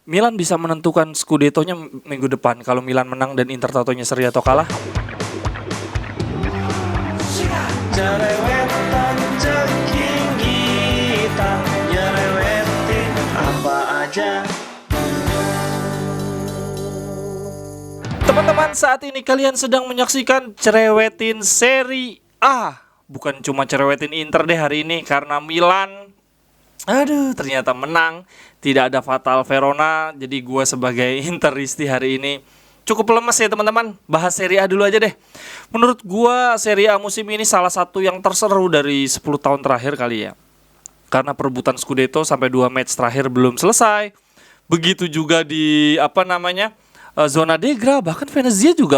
Milan bisa menentukan Scudetto-nya minggu depan kalau Milan menang dan Inter tatonya seri atau kalah? Jerewetan ceking kita, nyerewetin apa aja. Teman-teman, saat ini kalian sedang menyaksikan Cerewetin Seri A. Bukan cuma cerewetin Inter deh hari ini, karena Milan ternyata menang. Tidak ada fatal Verona. Jadi gue sebagai Interisti hari ini cukup lemes ya teman-teman. Bahas Serie A dulu aja deh. Menurut gue Serie A musim ini salah satu yang terseru dari 10 tahun terakhir kali ya. Karena perebutan Scudetto sampai 2 match terakhir belum selesai. Begitu juga di zona Degra. Bahkan Venezia juga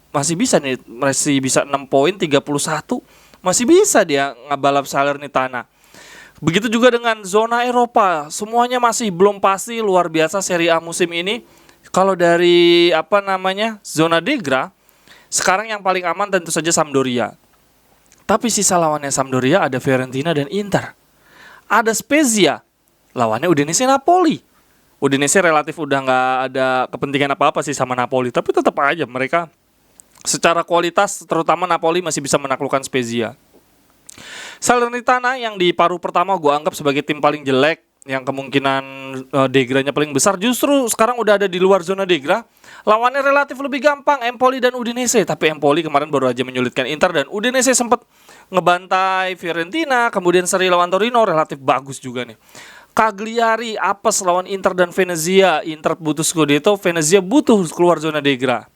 masih bisa 6 poin 31. Masih bisa dia ngabalap Salernitana. Begitu juga dengan zona Eropa. Semuanya masih belum pasti, luar biasa Serie A musim ini. Kalau dari zona Degra, sekarang yang paling aman tentu saja Sampdoria. Tapi sisa lawannya Sampdoria ada Fiorentina dan Inter. Ada Spezia, lawannya Udinese Napoli. Udinese relatif udah nggak ada kepentingan apa-apa sih sama Napoli, tapi tetap aja mereka secara kualitas, terutama Napoli masih bisa menaklukkan Spezia. Salernitana yang di paruh pertama gue anggap sebagai tim paling jelek, yang kemungkinan Degranya paling besar, justru sekarang udah ada di luar zona Degra. Lawannya relatif lebih gampang, Empoli dan Udinese. Tapi Empoli kemarin baru aja menyulitkan Inter, dan Udinese sempat ngebantai Fiorentina. Kemudian seri lawan Torino relatif bagus juga nih. Cagliari apes lawan Inter dan Venezia. Inter butuh Scudetto, Venezia butuh keluar zona Degra.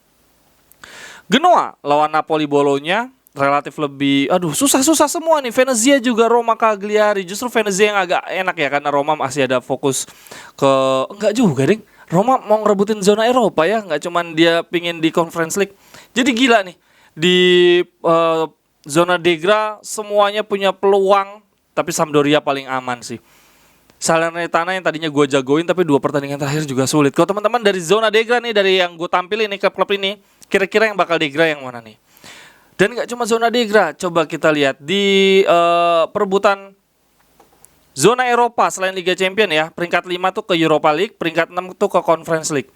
Genoa lawan Napoli Bologna relatif lebih susah semua nih. Venezia juga Roma Cagliari. Justru Venezia yang agak enak ya, karena Roma masih ada fokus ke enggak juga ding. Roma mau ngerebutin zona Eropa ya, enggak cuman dia pingin di Conference League. Jadi gila nih di zona Degra semuanya punya peluang, tapi Sampdoria paling aman sih. Salernitana yang tadinya gue jagoin tapi 2 pertandingan terakhir juga sulit. Kalau teman-teman dari zona Degra nih, dari yang gue tampilin nih klub-klub ini, kira-kira yang bakal Degra yang mana nih? Dan gak cuma zona Degra, coba kita lihat di perebutan zona Eropa selain Liga Champions ya. Peringkat 5 tuh ke Europa League, peringkat 6 tuh ke Conference League.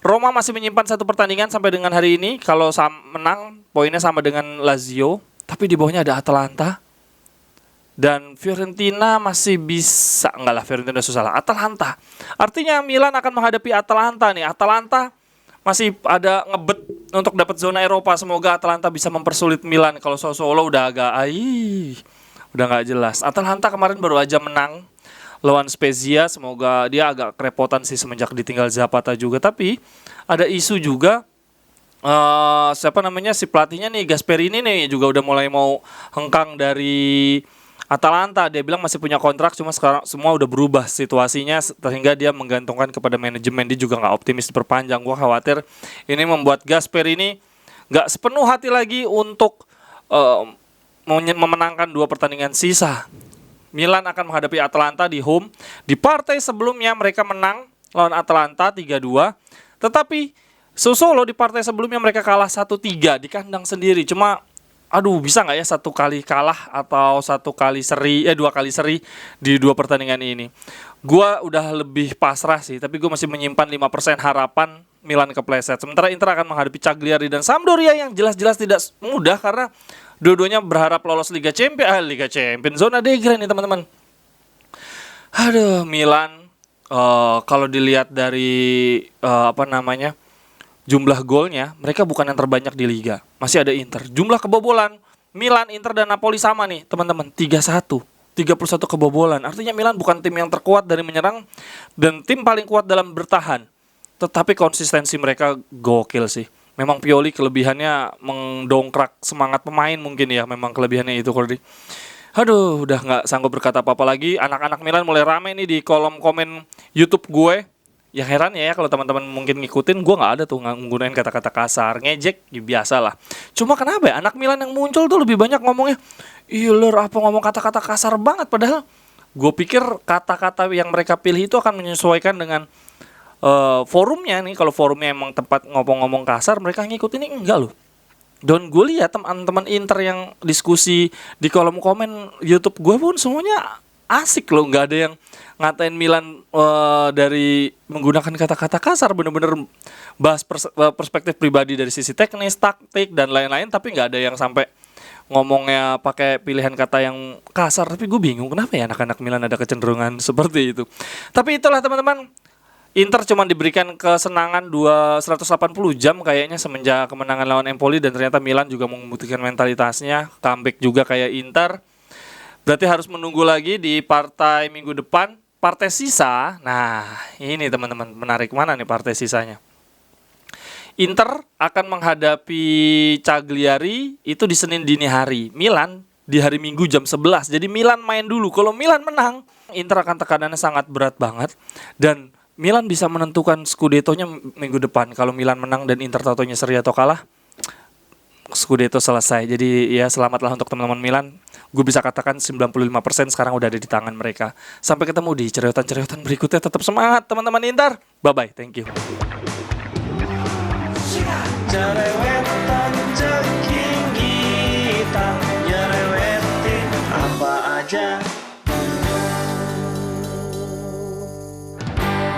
Roma masih menyimpan 1 pertandingan sampai dengan hari ini. Kalau menang, poinnya sama dengan Lazio. Tapi di bawahnya ada Atalanta. Dan Fiorentina masih bisa, Fiorentina susah lah, Atalanta. Artinya Milan akan menghadapi Atalanta nih. Atalanta masih ada ngebet untuk dapat zona Eropa. Semoga Atalanta bisa mempersulit Milan. Kalau Sassuolo udah agak udah nggak jelas. Atalanta kemarin baru aja menang lawan Spezia. Semoga dia agak kerepotan sih semenjak ditinggal Zapata juga. Tapi ada isu juga si pelatihnya nih, Gasperini nih juga udah mulai mau hengkang dari Atalanta. Dia bilang masih punya kontrak, cuma sekarang semua udah berubah situasinya sehingga dia menggantungkan kepada manajemen. Dia juga nggak optimis diperpanjang. Gue khawatir ini membuat Gasperini nggak sepenuh hati lagi untuk memenangkan 2 pertandingan sisa. Milan akan menghadapi Atalanta di home. Di partai sebelumnya mereka menang lawan Atalanta 3-2. Tetapi Sassuolo di partai sebelumnya mereka kalah 1-3 di kandang sendiri. Cuma bisa nggak ya 1 kali kalah atau 2 kali seri di 2 pertandingan ini? Gua udah lebih pasrah sih, tapi gue masih menyimpan 5% harapan Milan kepleset. Sementara Inter akan menghadapi Cagliari dan Sampdoria yang jelas-jelas tidak mudah, karena dua-duanya berharap lolos Liga Champions zona Degra nih teman-teman. Milan kalau dilihat dari jumlah golnya, mereka bukan yang terbanyak di Liga. Masih ada Inter. Jumlah kebobolan, Milan, Inter, dan Napoli sama nih teman-teman, 3-1. 31 kebobolan. Artinya Milan bukan tim yang terkuat dari menyerang dan tim paling kuat dalam bertahan. Tetapi konsistensi mereka gokil sih. Memang Pioli kelebihannya mendongkrak semangat pemain mungkin ya. Memang kelebihannya itu Kordi. Udah gak sanggup berkata apa-apa lagi. Anak-anak Milan mulai rame nih di kolom komen YouTube gue. Yang heran ya kalau teman-teman mungkin ngikutin, gue nggak ada tuh nggunain kata-kata kasar, ngejek, ya biasa lah. Cuma kenapa ya anak Milan yang muncul tuh lebih banyak ngomongnya, apa ngomong kata-kata kasar banget, padahal gue pikir kata-kata yang mereka pilih itu akan menyesuaikan dengan forumnya nih. Kalau forumnya emang tempat ngomong-ngomong kasar, mereka ngikutin ini enggak loh. Dan gue lihat teman-teman Inter yang diskusi di kolom komen YouTube gue pun semuanya asik loh, nggak ada yang ngatain Milan dari menggunakan kata-kata kasar, bener-bener bahas perspektif pribadi dari sisi teknis, taktik dan lain-lain, tapi nggak ada yang sampai ngomongnya pakai pilihan kata yang kasar. Tapi gue bingung kenapa ya anak-anak Milan ada kecenderungan seperti itu. Tapi itulah teman-teman, Inter cuma diberikan kesenangan 180 jam kayaknya semenjak kemenangan lawan Empoli, dan ternyata Milan juga membuktikan mentalitasnya, comeback juga kayak Inter. Berarti harus menunggu lagi di partai minggu depan, partai sisa. Nah, ini teman-teman, menarik mana nih partai sisanya. Inter akan menghadapi Cagliari itu di Senin dini hari. Milan di hari Minggu jam 11. Jadi Milan main dulu. Kalau Milan menang, Inter akan tekanannya sangat berat banget. Dan Milan bisa menentukan Scudetto-nya minggu depan. Kalau Milan menang dan Inter tatonya seri atau kalah, Scudetto selesai. Jadi ya selamatlah untuk teman-teman Milan. Gue bisa katakan 95% sekarang udah ada di tangan mereka. Sampai ketemu di cereotan-cereotan berikutnya. Tetap semangat teman-teman Inter. Bye-bye. Thank you. Cerewet